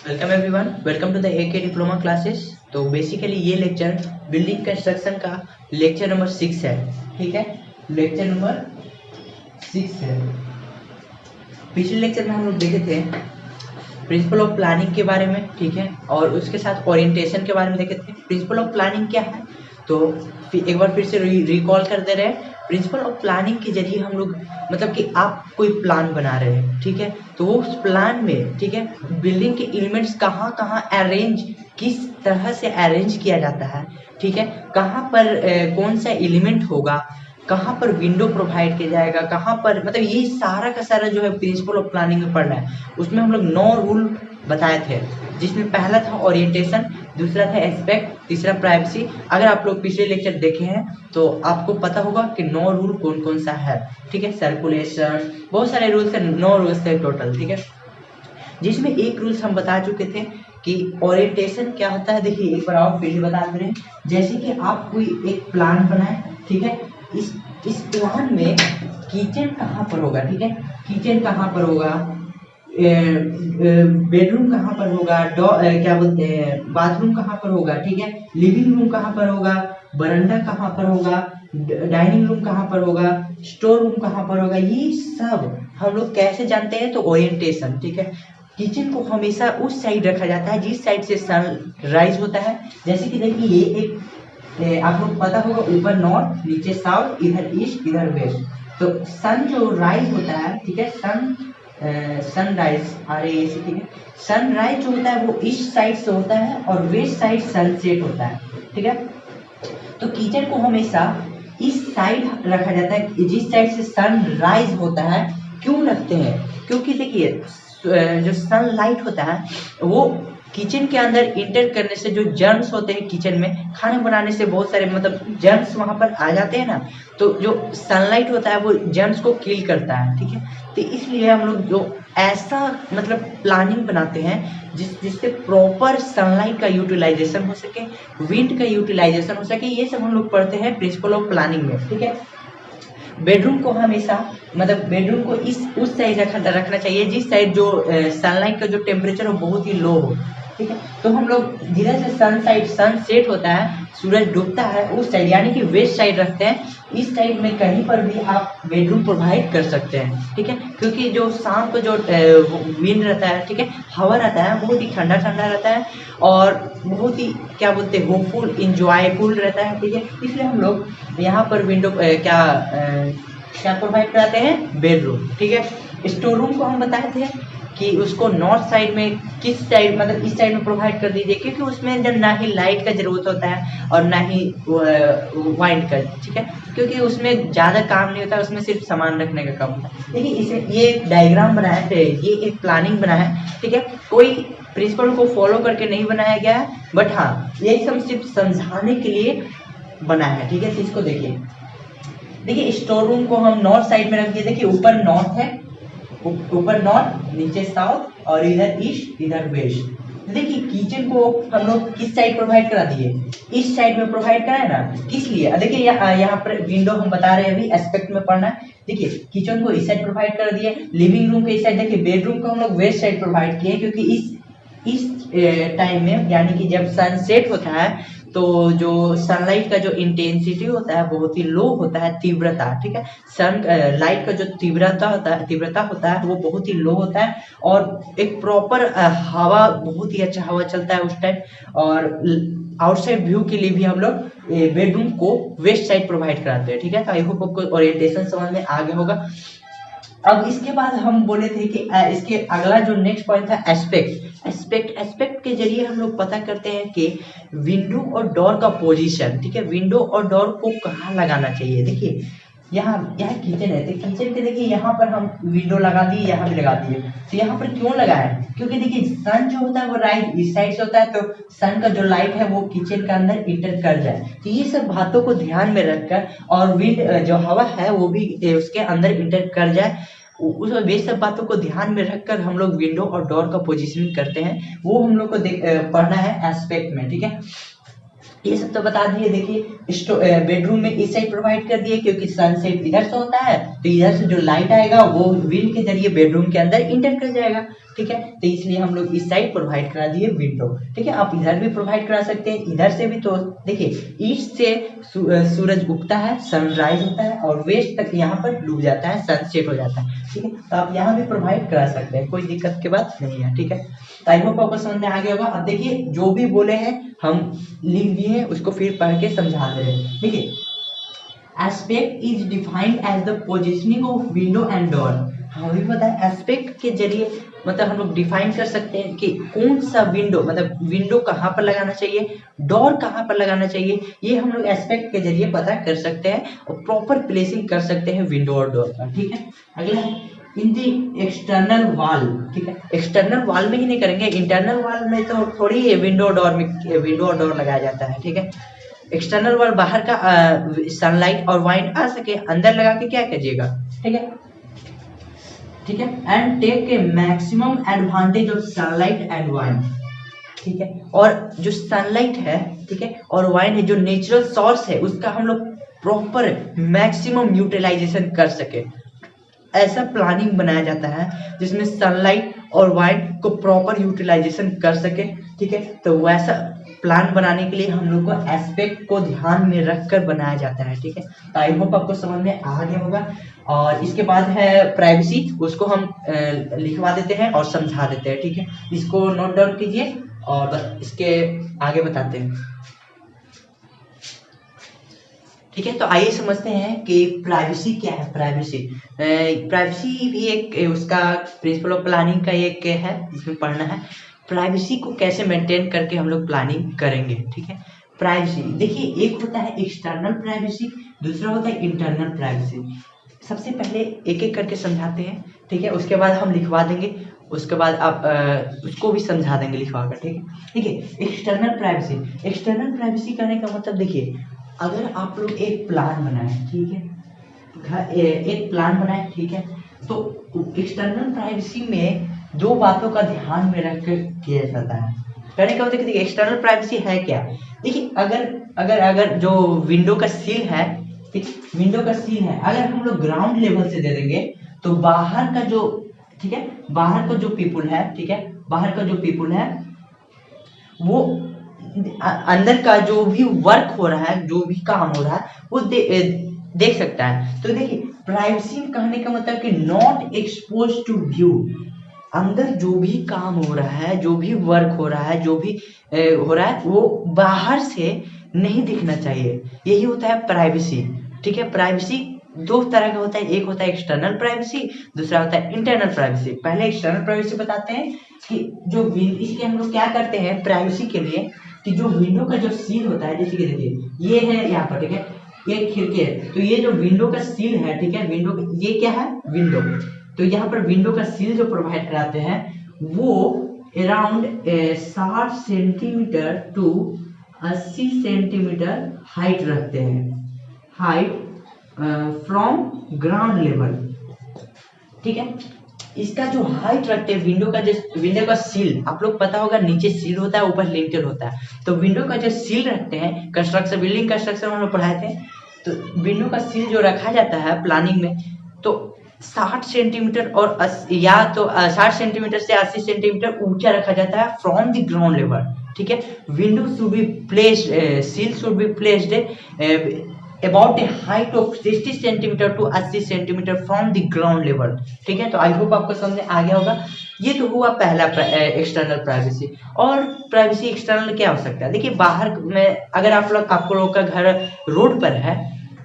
Welcome everyone, welcome to the AK diploma classes. तो basically ये lecture building construction का lecture number 6 है। ठीक है, लेक्चर नंबर 6 है। पिछले लेक्चर में हम लोग देखे थे प्रिंसिपल ऑफ प्लानिंग के बारे में, ठीक है, और उसके साथ ओरिएंटेशन के बारे में देखे थे। प्रिंसिपल ऑफ प्लानिंग क्या है तो एक बार फिर से रिकॉल कर दे रहे हैं। प्रिंसिपल ऑफ प्लानिंग के जरिए हम लोग मतलब कि आप कोई प्लान बना रहे हैं, ठीक है, तो वो उस प्लान में, ठीक है, बिल्डिंग के एलिमेंट्स कहाँ कहाँ अरेंज, किस तरह से अरेंज किया जाता है, ठीक है, कहाँ पर कौन सा एलिमेंट होगा, कहाँ पर विंडो प्रोवाइड किया जाएगा, कहाँ पर मतलब ये सारा का सारा जो है प्रिंसिपल ऑफ प्लानिंग में पढ़ना है। उसमें हम लोग 9 रूल बताए थे, जिसमें पहला था ओरिएंटेशन, दूसरा था एस्पेक्ट, तीसरा प्राइवेसी। अगर आप लोग पिछले लेक्चर देखे हैं तो आपको पता होगा कि 9 रूल कौन कौन सा है, ठीक है, सर्कुलेशन, बहुत सारे रूल्स है, 9 रूल्स है टोटल, ठीक है, जिसमें एक रूल्स हम बता चुके थे कि ओरिएंटेशन क्या होता है। देखिए एक बार और फिर से बता दे रहे हैं, जैसे कि आप कोई एक प्लान बनाए, ठीक है, इस प्लान में किचन कहाँ पर होगा, ठीक है, किचन कहाँ पर होगा, बेडरूम कहाँ पर होगा, क्या बोलते हैं, बाथरूम कहाँ पर होगा, ठीक है, लिविंग रूम कहाँ पर होगा, बरंडा कहाँ पर होगा, डाइनिंग रूम कहाँ पर होगा, स्टोर रूम कहाँ पर होगा, ये सब हम लोग कैसे जानते हैं तो ओरिएंटेशन, ठीक है। किचन को हमेशा उस साइड रखा जाता है जिस साइड से सन राइज होता है। जैसे कि देखिए ये एक आप लोग पता होगा, ऊपर नॉर्थ, नीचे साउथ, इधर ईस्ट, इधर वेस्ट। तो सन जो राइज होता है, ठीक है, सनराइज ठीक है, सनराइज जो होता है वो ईस्ट साइड से होता है और वेस्ट साइड सनसेट होता है, ठीक है। तो किचन को हमेशा इस साइड रखा जाता है जिस साइड से सनराइज होता है। क्यों रखते हैं? क्योंकि देखिए जो सनलाइट होता है वो किचन के अंदर इंटर करने से जो जर्म्स होते हैं किचन में, खाना बनाने से बहुत सारे मतलब जर्म्स वहां पर आ जाते हैं ना, तो जो सनलाइट होता है वो जर्म्स को किल करता है, ठीक है। तो इसलिए हम लोग जो ऐसा मतलब प्लानिंग बनाते हैं जिससे प्रॉपर सनलाइट का यूटिलाइजेशन हो सके, विंड का यूटिलाइजेशन हो सके, ये सब हम लोग पढ़ते हैं प्रिंसिपल ऑफ प्लानिंग में, ठीक है। बेडरूम को हमेशा मतलब बेडरूम को उस साइड रखना चाहिए जिस साइड जो सनलाइट का जो टेम्परेचर हो बहुत ही लो हो, ठीक है। तो हम लोग जिधर से सन सेट होता है, सूरज डूबता है, उस साइड यानी कि वेस्ट साइड रखते हैं। इस साइड में कहीं पर भी आप बेडरूम प्रोवाइड कर सकते हैं, ठीक है, क्योंकि जो शाम को जो विंड रहता है, ठीक है, हवा रहता है, बहुत ही ठंडा ठंडा रहता है और बहुत ही क्या बोलते हैं होपफुल इंजॉयफुल रहता है, ठीक है। इसलिए हम लोग यहाँ पर विंडो क्या प्रोवाइड कराते हैं, बेडरूम, ठीक है। स्टोर रूम को हम बताए थे कि उसको नॉर्थ साइड में किस साइड मतलब इस साइड में प्रोवाइड कर दीजिए, क्योंकि उसमें जब ना ही लाइट का जरूरत होता है और ना ही वाइंड का, ठीक है, क्योंकि उसमें ज़्यादा काम नहीं होता है, उसमें सिर्फ सामान रखने का काम होता है। देखिए इसे ये डायग्राम बनाया है, ये एक प्लानिंग बना है, ठीक है, कोई प्रिंसिपल को फॉलो करके नहीं बनाया गया है, बट हाँ ये सब सिर्फ समझाने के लिए बना है, ठीक है। तो इसको देखिए, देखिए स्टोर रूम को हम नॉर्थ साइड में रख दिए। देखिए ऊपर नॉर्थ है, ऊपर नॉर्थ, नीचे साउथ और इधर ईस्ट, इधर वेस्ट। देखिए किचन को हम लोग किस साइड प्रोवाइड करा दिए, इस साइड में प्रोवाइड कराए ना, किस लिए? देखिए यहाँ पर विंडो हम बता रहे हैं, अभी एस्पेक्ट में पढ़ना है। देखिए किचन को इस साइड प्रोवाइड कर दिए, लिविंग रूम के इस साइड, देखिए बेडरूम को हम लोग वेस्ट साइड प्रोवाइड किए, क्योंकि इस टाइम में यानी कि जब सनसेट होता है तो जो सनलाइट का जो इंटेंसिटी होता है बहुत ही लो होता है, तीव्रता, ठीक है, सन लाइट का जो तीव्रता होता है वो बहुत ही लो होता है और एक प्रॉपर हवा, बहुत ही अच्छा हवा चलता है उस टाइम। और आउटसाइड व्यू के लिए भी हम लोग बेडरूम को वेस्ट साइड प्रोवाइड कराते हैं, ठीक है। तो आई होप आपको ओरिएंटेशन समझ में आ गया होगा। अब इसके बाद हम बोले थे कि इसके अगला जो नेक्स्ट पॉइंट था एस्पेक्ट के जरिए हम लोग पता करते हैं कि विंडो और डोर का पोजीशन, ठीक है, विंडो और डोर को कहाँ लगाना चाहिए। देखिए यहाँ किचन है, तो किचन के देखिए यहाँ पर हम विंडो लगा दिए, यहाँ भी लगा दिए। तो यहाँ पर क्यों लगाए? क्योंकि देखिए सन जो होता है वो राइट इस साइड से होता है, तो सन का जो लाइट है वो किचन के अंदर इंटर कर जाए। तो ये सब बातों को ध्यान में रखकर और विंड जो हवा है वो भी उसके अंदर इंटर कर जाए, उस वे सब बातों को ध्यान में रखकर हम लोग विंडो और डोर का पोजीशनिंग करते हैं। वो हम लोग को पढ़ना है एस्पेक्ट में, ठीक है। ये सब तो बता दिए। देखिए बेडरूम में इस साइड प्रोवाइड कर दिए क्योंकि सनसेट इधर से होता है, तो इधर से जो लाइट आएगा वो विंड के जरिए बेडरूम के अंदर इंटर कर जाएगा, ठीक है। तो इसलिए हम लोग इस साइड प्रोवाइड करा दिए विंडो, ठीक है। आप इधर भी प्रोवाइड करा सकते हैं, इधर से भी। तो देखिए ईस्ट से सूरज उगता है, सनराइज होता है, और वेस्ट तक यहाँ पर डूब जाता है, सनसेट हो जाता है, ठीक है। तो आप यहाँ भी प्रोवाइड करा सकते हैं, कोई दिक्कत की बात नहीं है, ठीक है। तो आई होप आपको समझ में आ गया होगा। अब देखिए जो भी बोले हैं हम लिख दिए हैं, उसको फिर पढ़ के समझा दे रहे हैं। देखिए aspect is defined as the positioning of window and door. हमें पता है एस्पेक्ट के जरिए मतलब हम लोग डिफाइन कर सकते हैं कि कौन सा विंडो, मतलब विंडो कहाँ पर लगाना चाहिए, डोर कहाँ पर लगाना चाहिए, ये हम लोग एस्पेक्ट के जरिए पता कर सकते हैं और प्रॉपर प्लेसिंग कर सकते हैं विंडो और डोर का, ठीक है। अगला इन दी एक्सटर्नल वॉल, ठीक है। एक्सटर्नल वॉल में ही नहीं करेंगे, इंटरनल वॉल में तो थोड़ी विंडो और डोर लगाया जाता है, ठीक है। एक्सटर्नल वॉल बाहर का सनलाइट और वाइंड आ सके, अंदर लगा के क्या कीजिएगा, ठीक है, ठीक है। And take a maximum advantage of sunlight and wind, ठीक है। और जो सनलाइट है, ठीक है, और वाइंड है, जो नेचुरल सोर्स है, उसका हम लोग प्रॉपर मैक्सिमम यूटिलाइजेशन कर सके, ऐसा प्लानिंग बनाया जाता है जिसमें सनलाइट और वाइंड को प्रॉपर यूटिलाइजेशन कर सके, ठीक है। तो वैसा प्लान बनाने के लिए हम लोग को एस्पेक्ट को ध्यान में रखकर बनाया जाता है, ठीक है। तो आई होप आपको समझ में आ गया होगा। और इसके बाद है प्राइवेसी, उसको हम लिखवा देते हैं और समझा देते हैं, ठीक है। इसको नोट डाउन कीजिए और बस इसके आगे बताते हैं, ठीक है। तो आइए समझते हैं कि प्राइवेसी क्या है। प्राइवेसी भी एक उसका प्रिंसिपल ऑफ प्लानिंग का एक है, इसमें पढ़ना है प्राइवेसी को कैसे मेंटेन करके हम लोग प्लानिंग करेंगे, ठीक है। प्राइवेसी देखिए एक होता है एक्सटर्नल प्राइवेसी, दूसरा होता है इंटरनल प्राइवेसी। सबसे पहले एक एक करके समझाते हैं, ठीक है, उसके बाद हम लिखवा देंगे, उसके बाद आप उसको भी समझा देंगे लिखवा कर, ठीक है। देखिए एक्सटर्नल प्राइवेसी करने का मतलब देखिए अगर आप लोग एक प्लान बनाए, ठीक है, एक प्लान बनाए, ठीक है, तो एक्सटर्नल प्राइवेसी में दो बातों का ध्यान में रख कर किया जाता है। कहने का मतलब देखिए एक्सटर्नल प्राइवेसी है क्या। देखिए अगर जो विंडो का सील है, ठीक, विंडो का सील है, अगर हम लोग ग्राउंड लेवल से दे देंगे तो बाहर का जो, ठीक है, बाहर का जो पीपुल है, ठीक है, बाहर का जो पीपुल है वो अंदर का जो भी वर्क हो रहा है, जो भी काम हो रहा है, वो देख सकता है। तो देखिए प्राइवेसी कहने का मतलब कि नॉट एक्सपोज टू व्यू, अंदर जो भी काम हो रहा है, जो भी वर्क हो रहा है, जो भी हो रहा है, वो बाहर से नहीं दिखना चाहिए, यही होता है प्राइवेसी, ठीक है। प्राइवेसी दो तरह का होता है, एक होता है एक्सटर्नल प्राइवेसी, दूसरा होता है इंटरनल प्राइवेसी। पहले एक्सटर्नल प्राइवेसी बताते हैं कि जो इसके हम लोग क्या करते हैं प्राइवेसी के लिए, कि जो विंडो का जो सील होता है, जैसे कि देखिए ये है यहाँ पर, ठीक है, ये खिड़की है, तो ये जो विंडो का सील है, ठीक है, विंडो ये क्या है विंडो, तो यहाँ पर विंडो का सील जो प्रोवाइड कराते हैं वो around 60 centimetre to 80 centimetre height रखते हैं, हाइट फ्रॉम ग्राउंड लेवल, ठीक है। इसका जो हाइट रखते हैं विंडो का सील, आप लोग पता होगा नीचे सील होता है, ऊपर लिंटेल होता है, तो विंडो का जो सील रखते हैं, कंस्ट्रक्शन बिल्डिंग कंस्ट्रक्शन हम लोग पढ़ाए थे, तो विंडो का सील जो रखा जाता है प्लानिंग में, तो 60 सेंटीमीटर और या तो 60 सेंटीमीटर से 80 सेंटीमीटर ऊंचा रखा जाता है फ्रॉम द ग्राउंड लेवल, ठीक है। Window should be placed, sill should be placed about a height of 60 centimetre to 80 centimetre from the ground level, ठीक है। तो आई होप आपको समझ आ गया होगा। ये तो हुआ पहला एक्सटर्नल प्राइवेसी। और प्राइवेसी एक्सटर्नल क्या हो सकता है, देखिए बाहर में अगर आप लोग का घर रोड पर है,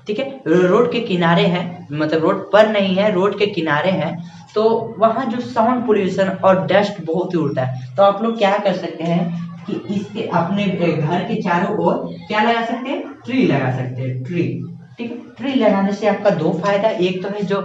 ठीक है, रोड के किनारे है, मतलब रोड पर नहीं है, रोड के किनारे है, तो वहाँ जो साउंड पोल्यूशन और डस्ट बहुत ही उड़ता है, तो आप लोग क्या कर सकते हैं कि इसके अपने घर के चारों ओर क्या लगा सकते हैं, ट्री लगा सकते हैं, ट्री, ठीक है। ट्री लगाने से आपका दो फायदा, एक तो है जो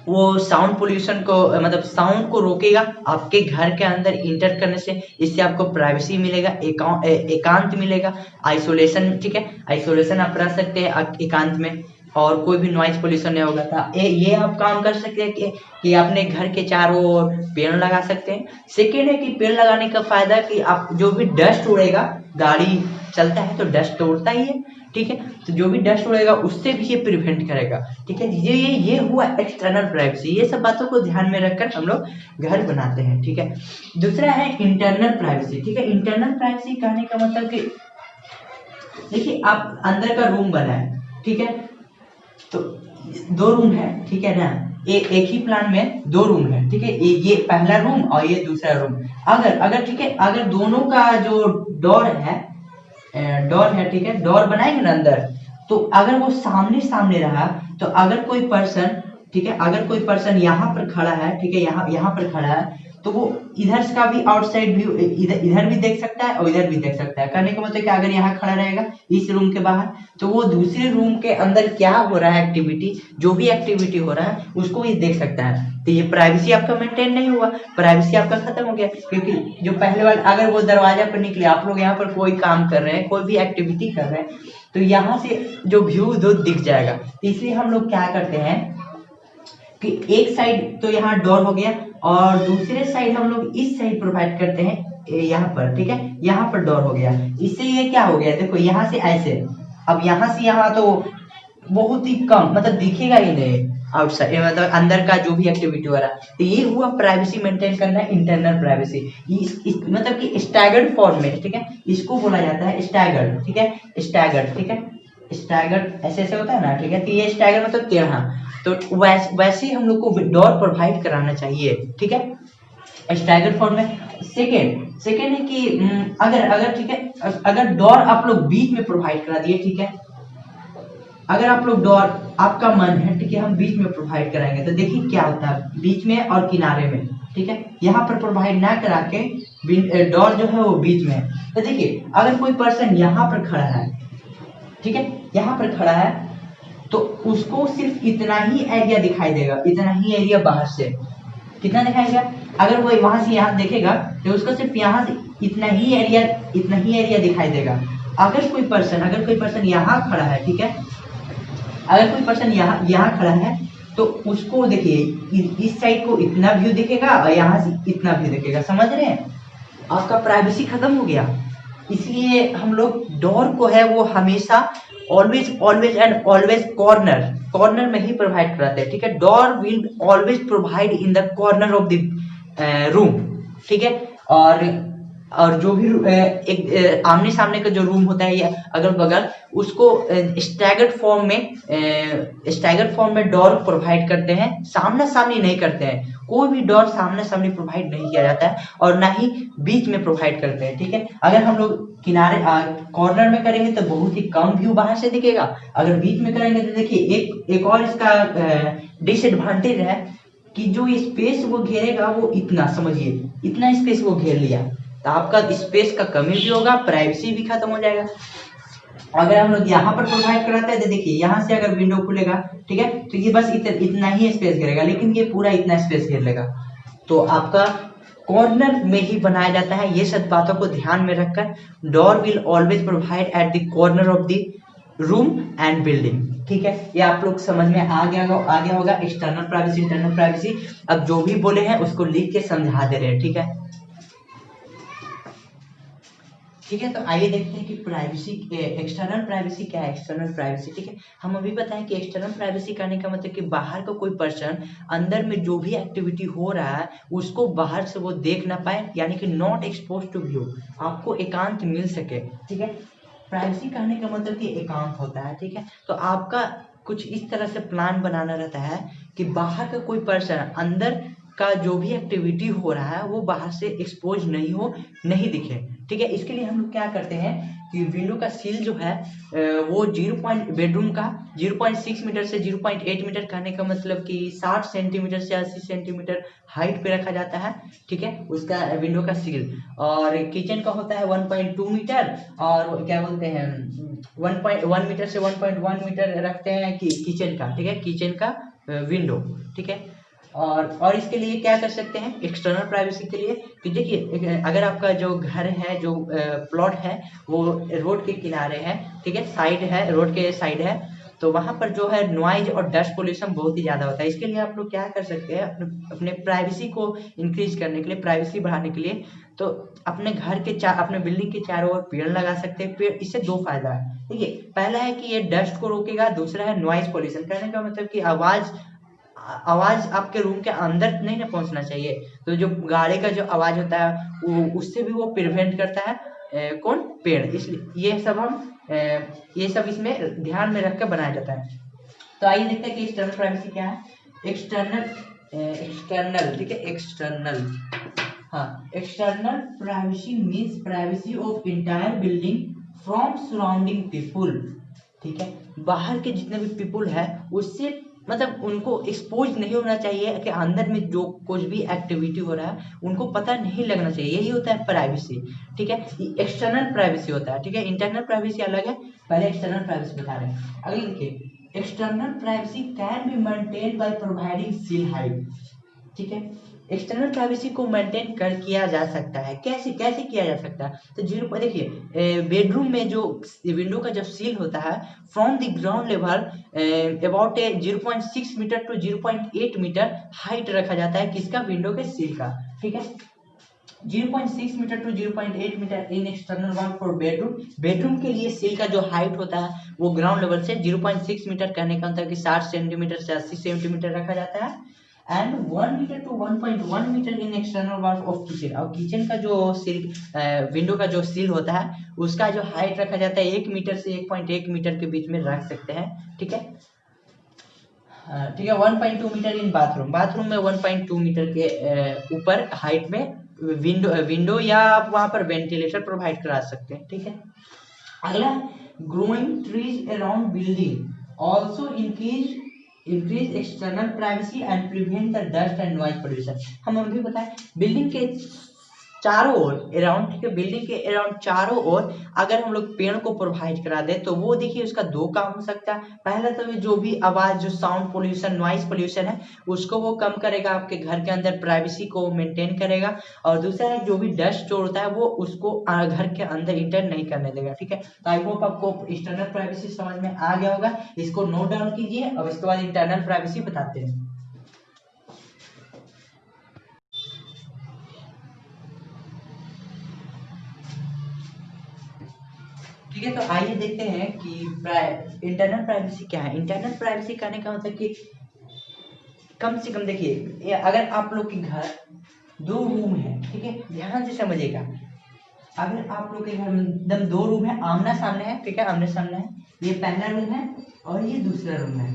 वो साउंड पोल्यूशन को मतलब साउंड को रोकेगा आपके घर के अंदर इंटर करने से, इससे आपको प्राइवेसी मिलेगा, एकांत मिलेगा, आइसोलेशन, ठीक है, आइसोलेशन आप रह सकते हैं एकांत में। और कोई भी नॉइज पोल्यूशन नहीं होगा था। ये आप काम कर सकते हैं कि अपने घर के चारों ओर पेड़ लगा सकते हैं। सेकेंड है कि पेड़ लगाने का फायदा कि आप जो भी डस्ट उड़ेगा, गाड़ी चलता है तो डस्ट तो उड़ता ही है, ठीक है, तो जो भी डस्ट उड़ेगा उससे भी ये प्रिवेंट करेगा, ठीक है। ये हुआ एक्सटर्नल प्राइवेसी। ये सब बातों को ध्यान में रखकर हम लोग घर बनाते हैं, ठीक है। दूसरा है इंटरनल प्राइवेसी, ठीक है। इंटरनल प्राइवेसी कहने का मतलब कि देखिए आप अंदर का रूम बना है, ठीक है, तो 2 रूम है, ठीक है ना, एक ही प्लान में 2 रूम है, ठीक है, ये पहला रूम और ये दूसरा रूम। अगर ठीक है, अगर दोनों का जो डोर है ठीक है, डोर बनाएंगे ना अंदर, तो अगर वो सामने सामने रहा तो अगर कोई पर्सन, ठीक है, अगर कोई पर्सन यहाँ पर खड़ा है, ठीक है, यहाँ पर खड़ा है, तो वो इधर का भी आउटसाइड व्यू इधर भी देख सकता है और इधर भी देख सकता है। कहने का मतलब कि अगर यहाँ खड़ा रहेगा इस रूम के बाहर, तो वो दूसरे रूम के अंदर क्या हो रहा है एक्टिविटी, जो भी एक्टिविटी हो रहा है उसको ये देख सकता है। तो ये प्राइवेसी आपका मेंटेन नहीं हुआ, प्राइवेसी आपका खत्म हो गया। क्योंकि जो पहले वाले, अगर वो दरवाजा पर निकले, आप लोग यहाँ पर कोई काम कर रहे हैं, कोई भी एक्टिविटी कर रहे हैं, तो यहाँ से जो व्यू दो दिख जाएगा। तो इसलिए हम लोग क्या करते हैं कि एक साइड तो यहाँ डोर हो गया और दूसरे साइड हम लोग इस साइड प्रोवाइड करते हैं यहाँ पर, ठीक है, यहाँ पर डोर हो गया। इससे ये क्या हो गया, देखो यहाँ से ऐसे, अब यहाँ से यहाँ तो बहुत ही कम, मतलब दिखेगा ही नहीं आउटसाइड, मतलब अंदर का जो भी एक्टिविटी हो रहा है। तो ये हुआ प्राइवेसी मेंटेन करना, इंटरनल प्राइवेसी। मतलब कि स्टैगर्ड फॉर्म में, ठीक है, इसको बोला जाता है स्टैगर्ड, ठीक है, स्टैगर्ड, ठीक है, स्टैगर्ड ऐसे ऐसे होता है ना, ठीक है। तो ये स्टैगर्ड मतलब टेढ़ा, तो वैसे ही हम लोग को डोर प्रोवाइड कराना चाहिए, ठीक है, स्टैगर्ड फॉर्म में। सेकेंड है कि अगर ठीक है, अगर डोर आप लोग बीच में प्रोवाइड करा दिए, ठीक है, अगर आप लोग डोर, आपका मन है, ठीक है, हम बीच में प्रोवाइड कराएंगे, तो देखिए क्या होता है बीच में और किनारे में, ठीक है, यहाँ पर प्रोवाइड ना करा के डोर जो है वो बीच में। तो देखिए अगर कोई पर्सन यहाँ पर खड़ा है, ठीक है, यहाँ पर खड़ा है, तो उसको सिर्फ इतना ही एरिया दिखाई देगा, इतना ही एरिया बाहर से, कितना दिखाएगा, अगर वो वहां से यहाँ देखेगा तो उसको सिर्फ यहाँ से इतना ही एरिया दिखाई देगा। अगर कोई पर्सन यहाँ खड़ा है, ठीक है, अगर कोई पर्सन यहाँ खड़ा है, तो उसको देखिए इस साइड को इतना व्यू दिखेगा और यहाँ से इतना व्यू दिखेगा, समझ रहे हैं, आपका प्राइवेसी खत्म हो गया। इसलिए हम लोग डोर को है वो हमेशा ऑलवेज एंड ऑलवेज कॉर्नर में ही प्रोवाइड कराते हैं, ठीक है। Door will always provide in the corner of the room, ठीक है। और जो भी एक आमने सामने का जो रूम होता है या अगल बगल, उसको स्टैगर्ड फॉर्म में डोर प्रोवाइड करते हैं, सामना सामनी नहीं करते हैं। कोई भी डोर सामने सामने प्रोवाइड नहीं किया जाता है और ना ही बीच में प्रोवाइड करते हैं, ठीक है। अगर हम लोग किनारे कॉर्नर में करेंगे तो बहुत ही कम व्यू बाहर से दिखेगा, अगर बीच में करेंगे तो देखिए एक और इसका डिसएडवांटेज है कि जो स्पेस वो घेरेगा वो इतना, समझिए इतना स्पेस वो घेर लिया, तो आपका स्पेस का कमी भी होगा, प्राइवेसी भी खत्म हो जाएगा। अगर हम लोग यहाँ पर प्रोवाइड कराते हैं तो देखिए यहाँ से अगर विंडो खुलेगा, ठीक है, तो ये बस इतना ही स्पेस घेरेगा, लेकिन ये पूरा इतना स्पेस घेर लेगा। तो आपका कॉर्नर में ही बनाया जाता है। ये सब बातों को ध्यान में रखकर door will always provide at the corner of the room and building, ठीक है। ये आप लोग समझ में आ गया होगा एक्सटर्नल प्राइवेसी, इंटरनल प्राइवेसी। अब जो भी बोले हैं उसको लिख के समझा दे रहे हैं, ठीक है। ठीक है, तो आइए देखते हैं कि प्राइवेसी, एक्सटर्नल प्राइवेसी क्या है। एक्सटर्नल प्राइवेसी, ठीक है, हम अभी बताएं कि एक्सटर्नल प्राइवेसी करने का मतलब कि बाहर का कोई पर्सन अंदर में जो भी एक्टिविटी हो रहा है उसको बाहर से वो देख ना पाए, यानी कि नॉट एक्सपोज टू व्यू, आपको एकांत मिल सके, ठीक है। प्राइवेसी करने का मतलब कि एकांत होता है, ठीक है। तो आपका कुछ इस तरह से प्लान बनाना रहता है कि बाहर का कोई पर्सन अंदर का जो भी एक्टिविटी हो रहा है वो बाहर से एक्सपोज नहीं दिखे, ठीक है। इसके लिए हम लोग क्या करते हैं कि विंडो का सील जो है वो बेडरूम का 0.6 मीटर से 0.8 मीटर, कहने का मतलब कि 60 सेंटीमीटर से 80 सेंटीमीटर हाइट पे रखा जाता है, ठीक है, उसका विंडो का सील। और किचन का होता है 1.2 मीटर, और क्या बोलते हैं 1.1 मीटर से 1.1 मीटर रखते हैं कि किचन का, ठीक है, किचन का विंडो, ठीक है। और इसके लिए क्या कर सकते हैं एक्सटर्नल प्राइवेसी के लिए कि देखिए अगर आपका जो घर है, जो प्लॉट है वो रोड के किनारे है, ठीक है, साइड है, रोड के साइड है, तो वहाँ पर जो है नॉइज और डस्ट पोल्यूशन बहुत ही ज़्यादा होता है। इसके लिए आप लोग क्या कर सकते हैं, अपने प्राइवेसी को इंक्रीज करने के लिए, प्राइवेसी बढ़ाने के लिए, तो अपने घर के अपने बिल्डिंग के चारों ओर पेड़ लगा सकते हैं। पेड़, इससे दो फायदा है। देखिए, पहला है कि ये डस्ट को रोकेगा, दूसरा है नॉइज पोल्यूशन। कहने का मतलब कि आवाज आपके रूम के अंदर नहीं ना पहुंचना चाहिए। तो जो गाड़ी का जो आवाज होता है उससे भी वो प्रिवेंट करता है कौन, पेड़। इसलिए ये सब इसमें ध्यान में रख कर बनाया जाता है। तो आइए देखते हैं कि एक्सटर्नल प्राइवेसी क्या है। एक्सटर्नल ठीक है, एक्सटर्नल, हाँ, external privacy means privacy of entire building from surrounding people. ठीक है, बाहर के जितने भी पीपुल है उससे मतलब उनको एक्सपोज नहीं होना चाहिए कि अंदर में जो कुछ भी एक्टिविटी हो रहा है उनको पता नहीं लगना चाहिए। यही होता है प्राइवेसी। ठीक है, एक्सटर्नल प्राइवेसी होता है। ठीक है, इंटरनल प्राइवेसी अलग है, पहले एक्सटर्नल प्राइवेसी बता रहे हैं। अगले देखिए, external privacy can be maintain by providing seal height. ठीक है, एक्सटर्नल प्राइवेसी को मेंटेन किया जा सकता है। कैसे कैसे किया जा सकता है, तो जीरो पर देखिए, बेडरूम में जो विंडो का जो सील होता है from the ground level about 0.6 metre to 0.8 metre height रखा जाता है किसका, विंडो के सील का। ठीक है, 0.6 metre to 0.8 metre in external wall for bedroom. Bedroom के लिए सील का जो हाइट होता है वो ग्राउंड लेवल से 0.6 मीटर, कहने का मतलब कि 60 सेंटीमीटर से 80 सेंटीमीटर रखा जाता है। And 1 metre to 1.1 metre in external wall of kitchen. और किचन का जो सील, विंडो का जो सील होता है उसका जो हाइट रखा जाता है 1 मीटर से 1.1 मीटर के बीच में रख सकते हैं। ठीक है, ठीक है, 1.2 मीटर इन बाथरूम। बाथरूम में 1.2 मीटर के ऊपर हाइट में विंडो या आप वहां पर वेंटिलेटर प्रोवाइड करा सकते हैं। ठीक है, अगला, growing trees around building also increase external privacy and prevent the dust and noise pollution. हम अभी बताएं, बिल्डिंग के चारों ओर अराउंड, ठीक है, बिल्डिंग के अराउंड चारों ओर अगर हम लोग पेड़ को प्रोवाइड करा दे तो वो देखिए उसका दो काम हो सकता है। पहला तो जो भी आवाज, जो साउंड पोल्यूशन, नॉइज पोल्यूशन है उसको वो कम करेगा, आपके घर के अंदर प्राइवेसी को मेंटेन करेगा। और दूसरा है जो भी डस्ट जो होता है वो उसको घर के अंदर इंटर नहीं करने देगा। ठीक है, तो आई होप आपको एक्सटर्नल प्राइवेसी समझ में आ गया होगा। इसको नोट डाउन कीजिए। अब इसके बाद इंटरनल प्राइवेसी बताते हैं। ठीक है, तो आइए देखते हैं कि इंटरनल प्राइवेसी क्या है। इंटरनल प्राइवेसी कहने का मतलब कि कम से कम देखिए, अगर आप लोग के घर 2 रूम है, ठीक है, ध्यान से समझिएगा। अगर आप लोग के घर में एकदम 2 रूम है, आमना सामने है, ठीक है, आमने सामने है, ये पहला रूम है और ये दूसरा रूम है।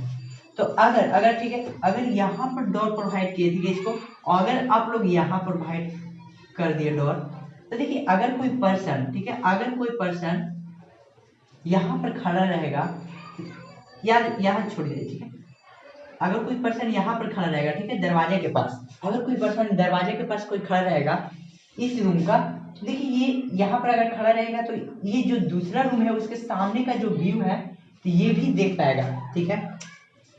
तो अगर ठीक है, अगर यहाँ पर डोर प्रोवाइड किए, ठीक है, इसको अगर आप लोग यहाँ प्रोवाइड कर दिए डोर, तो देखिए अगर कोई पर्सन, ठीक है, अगर कोई पर्सन यहाँ पर खड़ा रहेगा, यार यहाँ छोड़ दीजिए, ठीक है, अगर कोई पर्सन यहाँ पर खड़ा रहेगा, ठीक है, दरवाजे के पास, अगर कोई पर्सन दरवाजे के पास कोई खड़ा रहेगा इस रूम का, तो देखिए ये यहाँ पर अगर खड़ा रहेगा तो ये जो दूसरा रूम है उसके सामने का जो व्यू है तो ये भी देख पाएगा। ठीक है,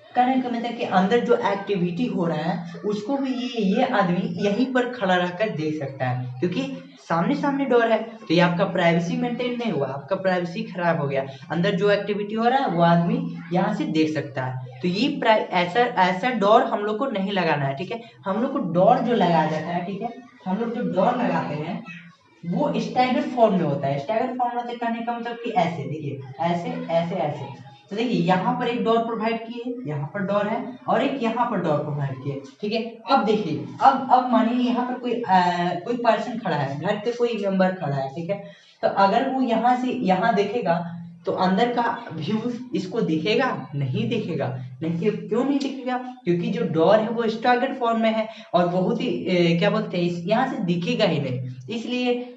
कहने का मतलब कि अंदर जो एक्टिविटी हो रहा है उसको भी ये आदमी यहीं पर खड़ा रहकर देख सकता है, क्योंकि सामने सामने डोर है। तो ये आपका प्राइवेसी मेंटेन नहीं हुआ, आपका प्राइवेसी खराब हो गया। अंदर जो एक्टिविटी हो रहा है वो आदमी यहाँ से देख सकता है। तो ये ऐसा ऐसा डोर हम लोग को नहीं लगाना है। ठीक है, हम लोग को डोर जो लगाया जाता है, ठीक है, हम लोग जो डोर लगाते हैं वो स्टैगर्ड फॉर्म में होता है। स्टैगर्ड फॉर्म में कहने का मतलब कि ऐसे देखिए, ऐसे ऐसे ऐसे। तो देखिए यहाँ पर एक डोर प्रोवाइड किए, यहाँ पर डोर है, और एक यहाँ पर डोर प्रोवाइड किए। ठीक है, अब देखिए, अब मानिए यहाँ पर कोई पर्सन खड़ा है, घर के कोई मेंबर खड़ा है, ठीक है, तो अगर वो यहाँ से यहाँ देखेगा तो अंदर का व्यू इसको दिखेगा, नहीं दिखेगा। नहीं, क्यों नहीं दिखेगा, क्योंकि जो डोर है वो स्टैगर्ड फॉर्म में है और बहुत ही क्या बोलते हैं, यहाँ से दिखेगा ही नहीं। इसलिए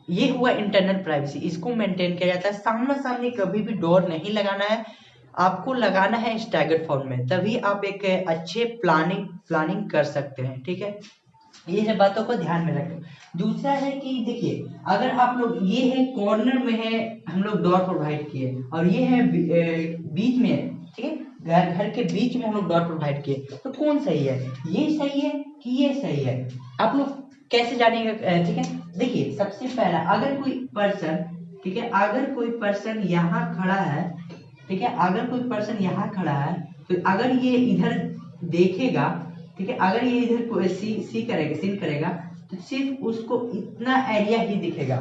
ये हुआ इंटरनल प्राइवेसी, इसको मेंटेन किया जाता है। सामना सामनी कभी भी डोर नहीं लगाना है, आपको लगाना है स्टैगर्ड फॉर्म में, तभी आप एक अच्छे प्लानिंग कर सकते हैं। ठीक है, ये सब बातों को ध्यान में रखें। दूसरा है कि देखिए, अगर आप लोग, ये है कॉर्नर में है, हम लोग डोर प्रोवाइड किए, और ये है बीच में है, ठीक है, घर के बीच में हम लोग डोर प्रोवाइड किए, तो कौन सही है, ये सही है कि ये सही है, आप लोग कैसे जानेंगे। ठीक है, देखिए सबसे पहला, अगर कोई पर्सन, ठीक है, अगर कोई पर्सन यहाँ खड़ा है, ठीक है। अगर कोई पर्सन यहाँ खड़ा है तो अगर ये इधर देखेगा, ठीक है, अगर ये इधर सीन करेगा तो सिर्फ उसको इतना एरिया ही दिखेगा।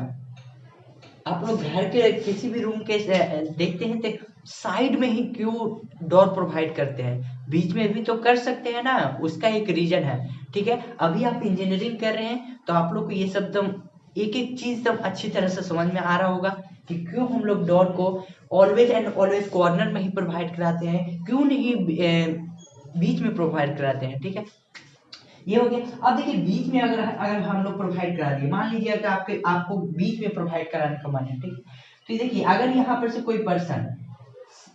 आप लोग घर के किसी भी रूम के देखते हैं तो साइड में ही क्यों डोर प्रोवाइड करते हैं, बीच में भी तो कर सकते हैं ना, उसका एक रीजन है। ठीक है, अभी आप इंजीनियरिंग कर रहे हैं तो आप लोग को ये सब एकदम एक एक चीज एकदम अच्छी तरह से समझ में आ रहा होगा कि क्यों हम लोग डोर को ऑलवेज एंड ऑलवेज कॉर्नर में ही प्रोवाइड कराते हैं, क्यों नहीं बीच में प्रोवाइड कराते हैं। ठीक है, ये हो गया। अब देखिए बीच में अगर अगर हम लोग प्रोवाइड करा दिए, मान लीजिए कि आपको बीच में प्रोवाइड कराने का मन है, ठीक है, तो देखिए अगर यहाँ पर से कोई पर्सन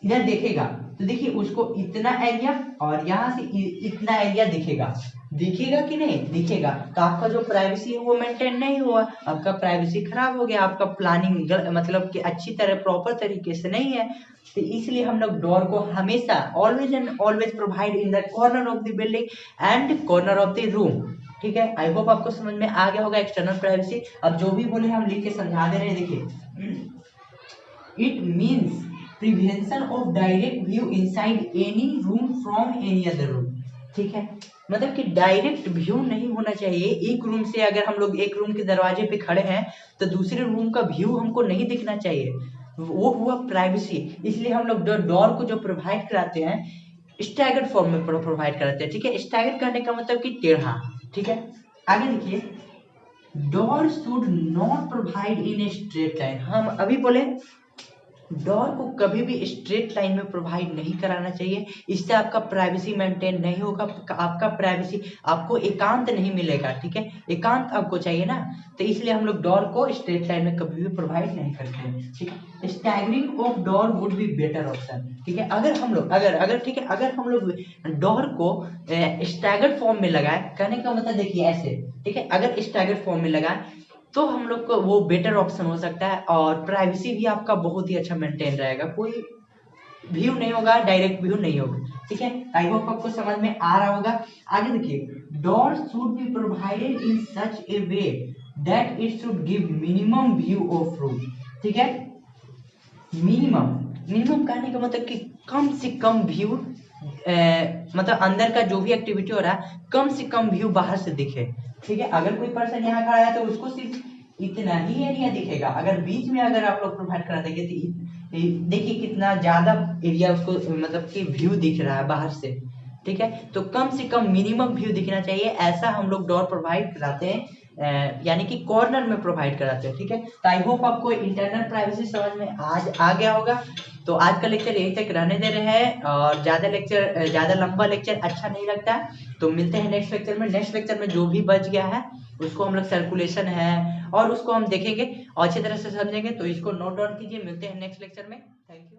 इधर देखेगा तो देखिए उसको इतना एरिया और यहाँ से इतना एरिया दिखेगा, दिखेगा कि नहीं दिखेगा, तो आपका जो प्राइवेसी है वो मेंटेन नहीं हुआ, आपका प्राइवेसी खराब हो गया, आपका प्लानिंग मतलब कि अच्छी तरह प्रॉपर तरीके से नहीं है। तो इसलिए हम लोग डोर को हमेशा always and always provide in the corner of the building and corner of the room. ठीक है, आई होप आपको समझ में आ गया होगा एक्सटर्नल प्राइवेसी। अब जो भी बोले हम लिख के समझा दे रहे हैं। देखिए, it means prevention of direct view inside any room from any other room. ठीक है, मतलब कि डायरेक्ट व्यू नहीं होना चाहिए एक रूम से। अगर हम लोग एक रूम के दरवाजे पे खड़े हैं तो दूसरे रूम का व्यू हमको नहीं दिखना चाहिए, वो हुआ प्राइवेसी। इसलिए हम लोग डोर को जो प्रोवाइड कराते हैं स्टैगर्ड फॉर्म में प्रोवाइड कराते हैं। ठीक है, स्टैगर्ड करने का मतलब कि टेढ़ा। ठीक है, आगे देखिए, door should not provide in a straight line. हम अभी बोले डोर को कभी भी स्ट्रेट लाइन में प्रोवाइड नहीं कराना चाहिए, इससे आपका प्राइवेसी मेंटेन नहीं होगा, आपका प्राइवेसी आपको एकांत नहीं मिलेगा। ठीक है, एकांत आपको चाहिए ना, तो इसलिए हम लोग डोर को स्ट्रेट लाइन में कभी भी प्रोवाइड नहीं करते हैं। ठीक है, staggering of door would be better option. ठीक है, अगर हम लोग अगर ठीक है, अगर हम लोग डोर को स्टैगर्ड फॉर्म में लगाए, कहने का मतलब देखिए ऐसे, ठीक है, अगर स्टैगर्ड फॉर्म में लगाए तो हम लोग को वो बेटर ऑप्शन हो सकता है और प्राइवेसी भी आपका बहुत ही अच्छा मेंटेन रहेगा, कोई व्यू नहीं होगा, डायरेक्ट व्यू नहीं होगा। ठीक है, आई होप आपको समझ में आ रहा होगा। आगे देखिए, door should be provided in such A way that it should give minimum view of room. ठीक है, मिनिमम मिनिमम कहने का मतलब कि कम से कम व्यू, मतलब अंदर का जो भी एक्टिविटी हो रहा है कम से कम व्यू बाहर से दिखे। ठीक है, अगर कोई पर्सन यहाँ खड़ा है तो उसको सिर्फ इतना ही एरिया दिखेगा, अगर बीच में अगर आप लोग प्रोवाइड करा देंगे तो देखिए कितना ज्यादा एरिया उसको मतलब कि व्यू दिख रहा है बाहर से। ठीक है, तो कम से कम मिनिमम व्यू दिखना चाहिए, ऐसा हम लोग डोर प्रोवाइड कराते हैं, यानी कि कॉर्नर में प्रोवाइड कराते हैं। ठीक है, तो आई होप आपको इंटरनल प्राइवेसी समझ में आज आ गया होगा। तो आज का लेक्चर यहीं तक रहने दे रहे हैं, और ज़्यादा लंबा लेक्चर अच्छा नहीं लगता है। तो मिलते हैं नेक्स्ट लेक्चर में। नेक्स्ट लेक्चर में जो भी बच गया है उसको हम लोग सर्कुलेशन है और उसको हम देखेंगे और अच्छी तरह से समझेंगे, तो इसको नोट डाउन कीजिए। मिलते हैं नेक्स्ट लेक्चर में। Thank you.